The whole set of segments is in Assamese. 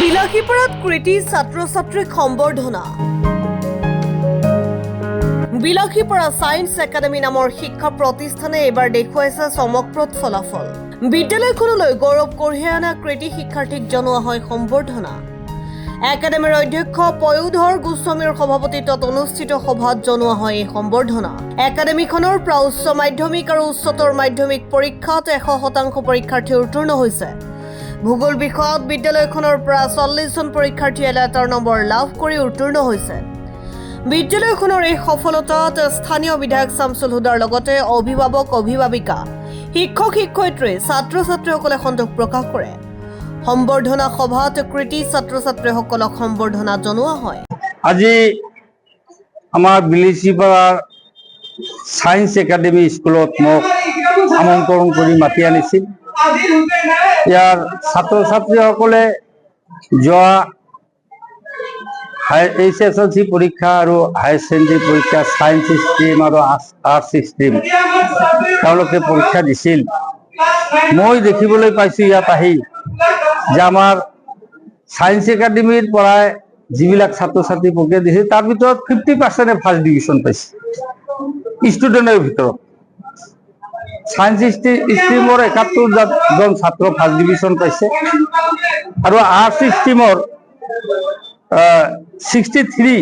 বিলাসীপাৰাত কৃতি ছাত্ৰ ছাত্ৰীক সম্বৰ্ধনা। বিলাসীপাৰা সায়েন্স একাডেমি নামৰ শিক্ষা প্ৰতিষ্ঠানে এবাৰ দেখুৱাইছে চমকপ্ৰদ ফলাফল। বিদ্যালয়খনলৈ গৌৰৱ কঢ়িয়াই অনা কৃতি শিক্ষাৰ্থীক জনোৱা হয় সম্বৰ্ধনা। একাডেমিৰ অধ্যক্ষ পয়োধৰ গোস্বামীৰ সভাপতিত্বত অনুষ্ঠিত সভাত জনোৱা হয় এই সম্বৰ্ধনা। একাডেমিখনৰ পৰা উচ্চ মাধ্যমিক আৰু উচ্চতৰ মাধ্যমিক পৰীক্ষাত 100% পৰীক্ষাৰ্থী উত্তীৰ্ণ হৈছে। ভূগোল বিষয়ত বিদ্যালয়খনৰ পৰা 40 জন পৰীক্ষাৰ্থীয়ে লেটাৰ নম্বৰ লাভ কৰি উত্তীৰ্ণ হৈছে। বিদ্যালয়খনৰ এই সফলতাত স্থানীয় বিধায়ক শামছুল হুদাৰ লগতে অভিভাৱক অভিভাৱিকা, শিক্ষক শিক্ষয়িত্ৰী, ছাত্ৰ ছাত্ৰীসকলে সন্তোষ প্ৰকাশ কৰে। সম্বৰ্ধনা সভাত কৃতি ছাত্ৰ ছাত্ৰীসকলক সম্বৰ্ধনা জনোৱা হয়। আজি আমাৰ বিলাসীপাৰাৰ সায়েন্স একাডেমি স্কুলত মোক আমন্ত্ৰণ কৰি মাতি আনিছিল। ইয়াৰ ছাত্ৰ ছাত্ৰীসকলে যোৱা HSLC পৰীক্ষা আৰু হায়াৰ ছেকেণ্ডেৰী পৰীক্ষা সায়েন্স ষ্ট্ৰীম আৰু আৰ্টছ ষ্ট্ৰীম তেওঁলোকে পৰীক্ষা দিছিল। মই দেখিবলৈ পাইছোঁ ইয়াত আহি যে আমাৰ সায়েন্স একাডেমিৰ পৰাই যিবিলাক ছাত্ৰ ছাত্ৰী পৰীক্ষা দিছিল তাৰ ভিতৰত 50% ফাৰ্ষ্ট ডিভিজন পাইছে ষ্টুডেণ্টৰ ভিতৰত। সায়েন্স ষ্ট্ৰীমৰ 71 জন ছাত্ৰ ফাৰ্ষ্ট ডিভিজন পাইছে আৰু আৰ্টছ ষ্ট্ৰীমৰ 63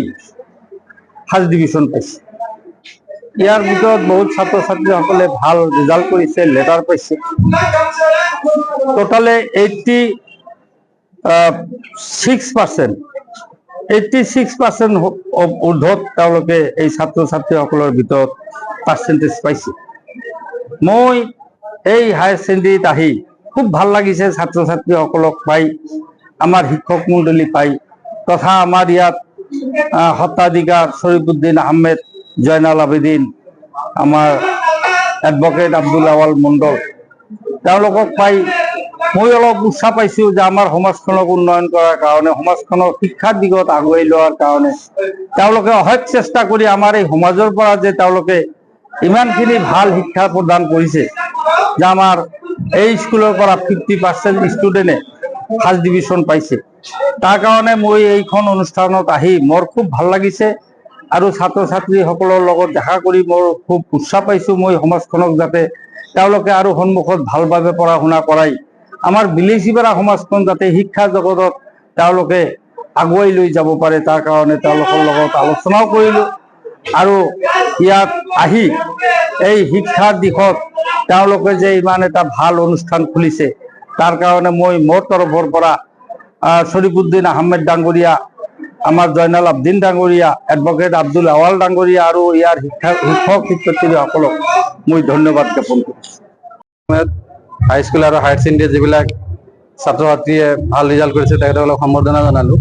ফাৰ্ষ্ট ডিভিজন পাইছে। ইয়াৰ ভিতৰত বহুত ছাত্ৰ ছাত্ৰীসকলে ভাল ৰিজাল্ট কৰিছে, লেটাৰ পাইছে। টোটালে 86% ঊৰ্ধত তেওঁলোকে এই ছাত্ৰ ছাত্ৰীসকলৰ ভিতৰত পাৰ্চেণ্টেজ পাইছে। মই এই হায়াৰ ছেকেণ্ডেৰীত আহি খুব ভাল লাগিছে ছাত্ৰ ছাত্ৰীসকলক পাই, আমাৰ শিক্ষক মণ্ডলী পাই, তথা আমাৰ ইয়াত সত্ৰাধিকাৰ শৰীফুদ্দিন আহমেদ, জয়নাল আবেদিন, আমাৰ এডভকেট আব্দুল আৱাল মণ্ডল, তেওঁলোকক পাই মই অলপ উৎসাহ পাইছোঁ যে আমাৰ সমাজখনক উন্নয়ন কৰাৰ কাৰণে, সমাজখনক শিক্ষাৰ দিশত আগুৱাই লোৱাৰ কাৰণে তেওঁলোকে অশেষ চেষ্টা কৰি আমাৰ এই সমাজৰ পৰা যে তেওঁলোকে ইমানখিনি ভাল শিক্ষা প্ৰদান কৰিছে যে আমাৰ এই স্কুলৰ পৰা 50% ষ্টুডেণ্টে ফাৰ্ষ্ট ডিভিজন পাইছে। তাৰ কাৰণে মই এইখন অনুষ্ঠানত আহি মোৰ খুব ভাল লাগিছে আৰু ছাত্ৰ ছাত্ৰীসকলৰ লগত দেখা কৰি মোৰ খুব উৎসাহ পাইছোঁ। মই সমাজখনক যাতে তেওঁলোকে আৰু সন্মুখত ভালভাৱে পঢ়া শুনা কৰাই আমাৰ বিলাসীপাৰা সমাজখন যাতে শিক্ষা জগতত তেওঁলোকে আগুৱাই লৈ যাব পাৰে তাৰ কাৰণে তেওঁলোকৰ লগত আলোচনাও কৰিলোঁ। আৰু ইয়াত আহি এই শিক্ষাৰ দিশত তেওঁলোকে যে ইমান এটা ভাল অনুষ্ঠান খুলিছে তাৰ কাৰণে মই মোৰ তৰফৰ পৰা শৰীফুদ্দিন আহমেদ ডাঙৰীয়া, আমাৰ জয়নাল আবেদিন ডাঙৰীয়া, এডভকেট আব্দুল আৱাল ডাঙৰীয়া আৰু ইয়াৰ শিক্ষক শিক্ষয়িত্ৰীসকলক মই ধন্যবাদ জ্ঞাপন কৰিছোঁ। হাইস্কুল আৰু হায়াৰ ছেকেণ্ডেৰী যিবিলাক ছাত্ৰ ছাত্ৰীয়ে ভাল ৰিজাল্ট কৰিছে তেখেতসকলক সম্বৰ্ধনা জনালোঁ।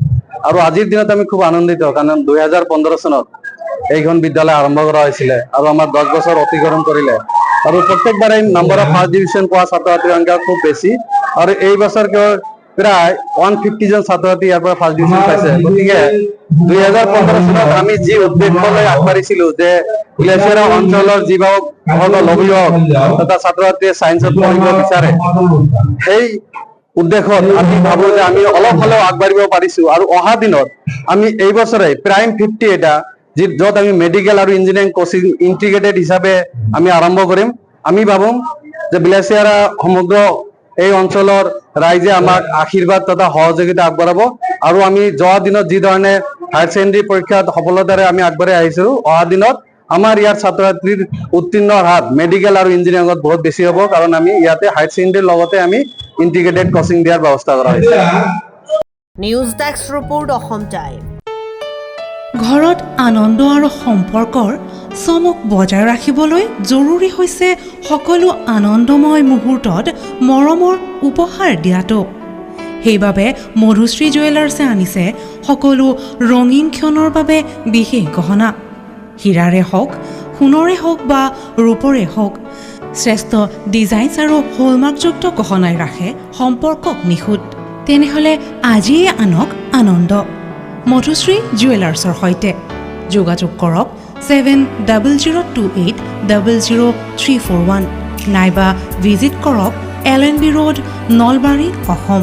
আৰু আজিৰ দিনত আমি খুব আনন্দিত, কাৰণ 2015 চনত এইখন বিদ্যালয় আৰম্ভ কৰা হৈছিলে আৰু আমাৰ 10 বছৰ অতিক্ৰম কৰিলে আৰু প্ৰত্যেকবাৰে নম্বৰ অফ ফাৰ্ষ্ট ডিভিজন পোৱা ছাত্ৰ ছাত্ৰীৰ সংখ্যা খুব বেছি আৰু এই বছৰ প্ৰায় 150 জন ছাত্ৰ ছাত্ৰী ইয়াৰ পৰা ফাৰ্ষ্ট ডিভিজন পাইছে। গতিকে 2015 চনত আমি যি উদ্দেশ্যলৈ আগবাঢ়িছিলো যে বিলাসীপাৰা অঞ্চলৰ যিসকল অভিভাৱক তথা ছাত্ৰ ছাত্ৰীয়ে ছায়েন্সত পঢ়িব বিচাৰে, সেই উদ্দেশ্যত আমি ভাবো যে আমি অলপ হ'লেও আগবাঢ়িব পাৰিছো আৰু অহা দিনত আমি এই বছৰে প্ৰাইম 50 এটা য'ত আমি মেডিকেল আৰু ইঞ্জিনিয়াৰিং কোচিং ইণ্টিগ্ৰেটেড হিচাপে আমি আৰম্ভ কৰিম। আমি ভাবোঁ যে বিলাসীপাৰা সমগ্ৰ এই অঞ্চলৰ ৰাইজে আমাক আশীৰ্বাদ তথা সহযোগিতা আগবঢ়াব আৰু আমি যোৱা দিনত যি ধৰণে হায়াৰ ছেকেণ্ডেৰী পৰীক্ষাত সফলতাৰে আমি আগবাঢ়ি আহিছোঁ, অহা দিনত আমাৰ ইয়াৰ ছাত্ৰ ছাত্ৰীৰ উত্তীৰ্ণৰ হাত মেডিকেল আৰু ইঞ্জিনিয়াৰিঙত বহুত বেছি হ'ব, কাৰণ আমি ইয়াতে হায়াৰ ছেকেণ্ডেৰীৰ লগতে আমি ইণ্টিগ্ৰেটেড কোচিং দিয়াৰ ব্যৱস্থা কৰা হৈছে। News desk report, Assam time. ঘৰত আনন্দ আৰু সম্পৰ্কৰ চমক বজাই ৰাখিবলৈ জৰুৰী হৈছে সকলো আনন্দময় মুহূৰ্তত মৰমৰ উপহাৰ দিয়াটো। সেইবাবে মধুশ্ৰী জুৱেলাৰ্ছে আনিছে সকলো ৰঙীন ক্ষণৰ বাবে বিশেষ গহনা। হীৰাৰে হওক, সোণৰে হওক বা ৰূপৰে হওক, শ্ৰেষ্ঠ ডিজাইনছ আৰু হলমাৰ্কযুক্ত গহনাই ৰাখে সম্পৰ্কক নিখুঁত। তেনেহ'লে আজিয়ে আনক আনন্দ মধুশ্ৰী জুৱেলাৰ্ছৰ সৈতে। যোগাযোগ কৰক 7028000341 নাইবা ভিজিট কৰক LNB ৰোড, নলবাৰী, অসম।